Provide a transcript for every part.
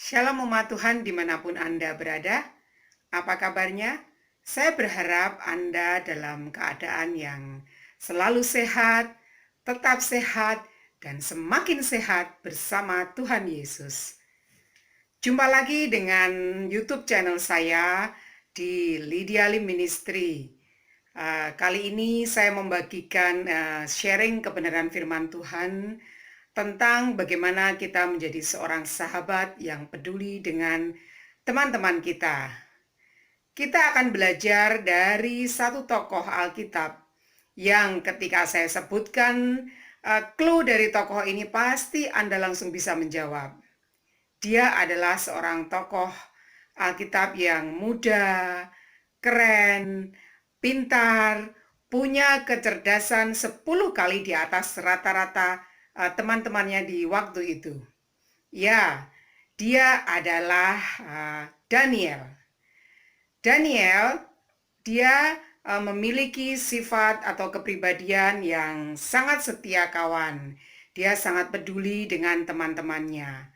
Shalom umat Tuhan dimanapun Anda berada. Apa kabarnya? Saya berharap Anda dalam keadaan yang selalu sehat, tetap sehat, dan semakin sehat bersama Tuhan Yesus. Jumpa lagi dengan YouTube channel saya di Lydia Lim Ministry. Kali ini saya membagikan sharing kebenaran firman Tuhan tentang bagaimana kita menjadi seorang sahabat yang peduli dengan teman-teman kita. Kita akan belajar dari satu tokoh Alkitab yang ketika saya sebutkan clue dari tokoh ini pasti Anda langsung bisa menjawab. Dia adalah seorang tokoh Alkitab yang muda, keren, pintar, punya kecerdasan 10 kali di atas rata-rata teman-temannya di waktu itu. Ya, dia adalah Daniel. Daniel, dia memiliki sifat atau kepribadian yang sangat setia kawan. Dia sangat peduli dengan teman-temannya.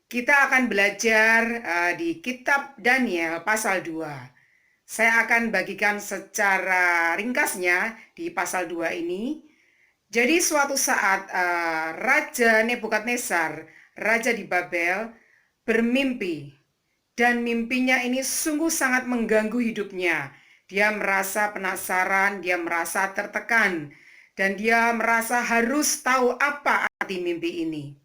Kita akan belajar di kitab Daniel pasal 2. Saya akan bagikan secara ringkasnya di pasal 2 ini. Jadi suatu saat Raja Nebukadnezar, raja di Babel, bermimpi. Dan mimpinya ini sungguh sangat mengganggu hidupnya. Dia merasa penasaran, dia merasa tertekan. Dan dia merasa harus tahu apa arti mimpi ini.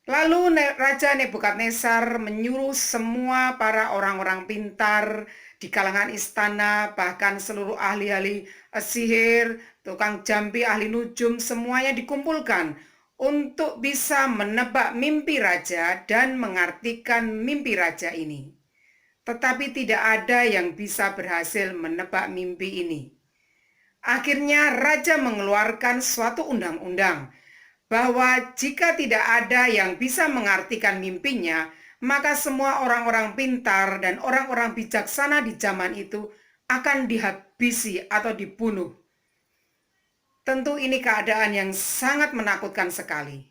Lalu Raja Nebukadnezar menyuruh semua para orang-orang pintar di kalangan istana, bahkan seluruh ahli-ahli sihir, tukang jampi, ahli nujum, semuanya dikumpulkan untuk bisa menebak mimpi raja dan mengartikan mimpi raja ini. Tetapi tidak ada yang bisa berhasil menebak mimpi ini. Akhirnya raja mengeluarkan suatu undang-undang bahwa jika tidak ada yang bisa mengartikan mimpinya, maka semua orang-orang pintar dan orang-orang bijaksana di zaman itu akan dihabisi atau dibunuh. Tentu ini keadaan yang sangat menakutkan sekali.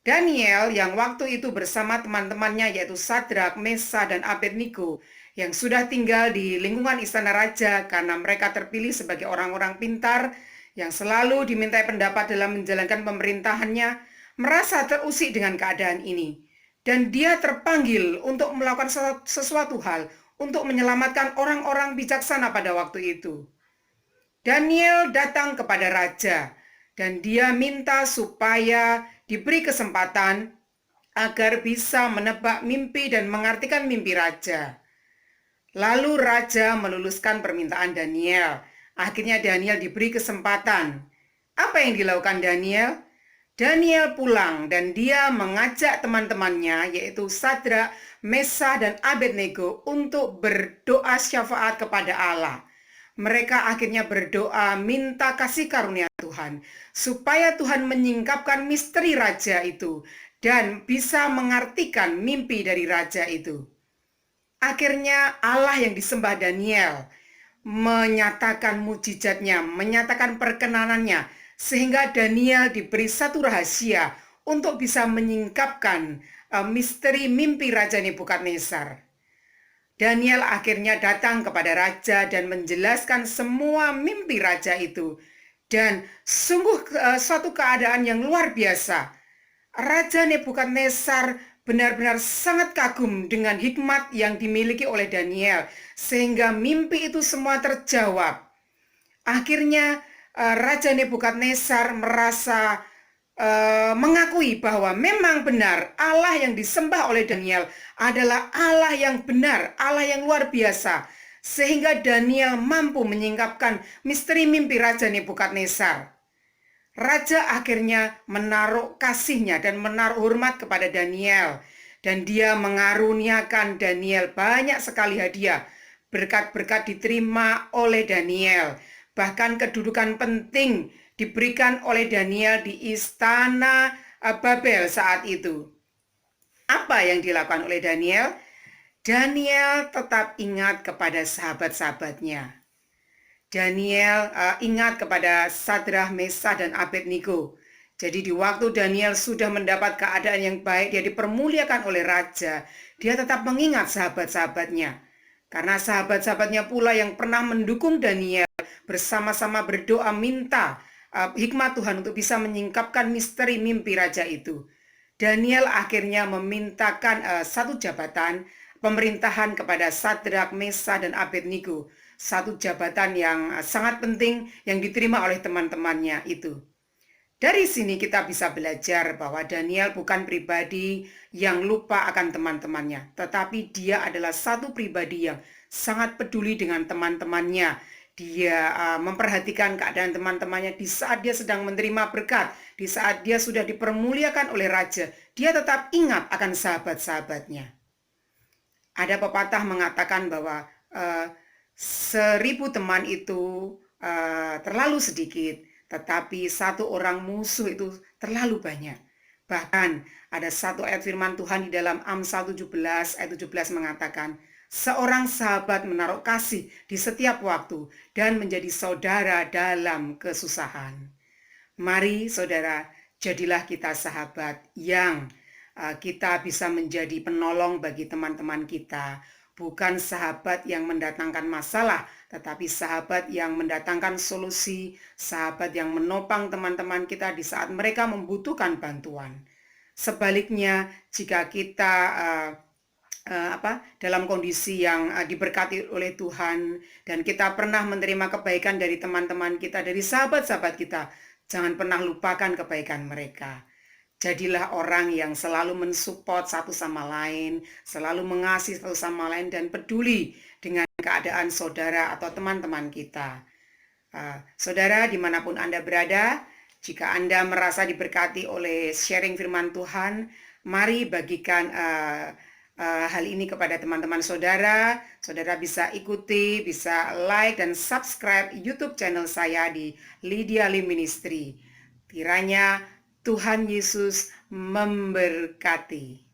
Daniel yang waktu itu bersama teman-temannya yaitu Sadrak, Mesa, dan Abednego yang sudah tinggal di lingkungan istana raja karena mereka terpilih sebagai orang-orang pintar yang selalu dimintai pendapat dalam menjalankan pemerintahannya, merasa terusik dengan keadaan ini. Dan dia terpanggil untuk melakukan sesuatu hal untuk menyelamatkan orang-orang bijaksana pada waktu itu. Daniel datang kepada raja dan dia minta supaya diberi kesempatan agar bisa menebak mimpi dan mengartikan mimpi raja. Lalu raja meluluskan permintaan Daniel. Akhirnya Daniel diberi kesempatan. Apa yang dilakukan Daniel? Daniel pulang dan dia mengajak teman-temannya yaitu Sadrak, Mesa, dan Abednego untuk berdoa syafaat kepada Allah. Mereka akhirnya berdoa minta kasih karunia Tuhan supaya Tuhan menyingkapkan misteri raja itu dan bisa mengartikan mimpi dari raja itu. Akhirnya Allah yang disembah Daniel menyatakan mujizatnya, menyatakan perkenanannya, sehingga Daniel diberi satu rahasia untuk bisa menyingkapkan misteri mimpi Raja Nebukadnezar. Daniel akhirnya datang kepada raja dan menjelaskan semua mimpi raja itu. Dan sungguh suatu keadaan yang luar biasa. Raja Nebukadnezar benar-benar sangat kagum dengan hikmat yang dimiliki oleh Daniel, sehingga mimpi itu semua terjawab. Akhirnya Raja Nebukadnezar merasa mengakui bahwa memang benar Allah yang disembah oleh Daniel adalah Allah yang benar, Allah yang luar biasa, sehingga Daniel mampu menyingkapkan misteri mimpi Raja Nebukadnezar. Raja akhirnya menaruh kasihnya dan menaruh hormat kepada Daniel. Dan dia mengaruniakan Daniel banyak sekali hadiah. Berkat-berkat diterima oleh Daniel. Bahkan kedudukan penting diberikan oleh Daniel di istana Babel saat itu. Apa yang dilakukan oleh Daniel? Daniel tetap ingat kepada sahabat-sahabatnya. Daniel ingat kepada Sadrak, Mesa, dan Abednego. Jadi di waktu Daniel sudah mendapat keadaan yang baik, dia dipermuliakan oleh raja, dia tetap mengingat sahabat-sahabatnya. Karena sahabat-sahabatnya pula yang pernah mendukung Daniel, bersama-sama berdoa minta hikmat Tuhan untuk bisa menyingkapkan misteri mimpi raja itu. Daniel akhirnya memintakan satu jabatan pemerintahan kepada Sadrak, Mesah, dan Abednego. Satu jabatan yang sangat penting yang diterima oleh teman-temannya itu. Dari sini kita bisa belajar bahwa Daniel bukan pribadi yang lupa akan teman-temannya, tetapi dia adalah satu pribadi yang sangat peduli dengan teman-temannya. Dia memperhatikan keadaan teman-temannya di saat dia sedang menerima berkat, di saat dia sudah dipermuliakan oleh raja. Dia tetap ingat akan sahabat-sahabatnya. Ada pepatah mengatakan bahwa 1000 teman itu terlalu sedikit, tetapi satu orang musuh itu terlalu banyak. Bahkan ada satu ayat firman Tuhan di dalam Amsal 17 ayat 17 mengatakan, seorang sahabat menaruh kasih di setiap waktu dan menjadi saudara dalam kesusahan. Mari saudara, jadilah kita sahabat yang kita bisa menjadi penolong bagi teman-teman kita. Bukan sahabat yang mendatangkan masalah, tetapi sahabat yang mendatangkan solusi, sahabat yang menopang teman-teman kita di saat mereka membutuhkan bantuan. Sebaliknya, jika kita dalam kondisi yang diberkati oleh Tuhan dan kita pernah menerima kebaikan dari teman-teman kita, dari sahabat-sahabat kita, jangan pernah lupakan kebaikan mereka. Jadilah orang yang selalu mensupport satu sama lain, selalu mengasihi satu sama lain, dan peduli dengan keadaan saudara atau teman-teman kita. Saudara, dimanapun Anda berada, jika Anda merasa diberkati oleh sharing firman Tuhan, mari bagikan hal ini kepada teman-teman saudara. Saudara bisa ikuti, bisa like dan subscribe YouTube channel saya di Lydia Lim Ministry. Kiranya Tuhan Yesus memberkati.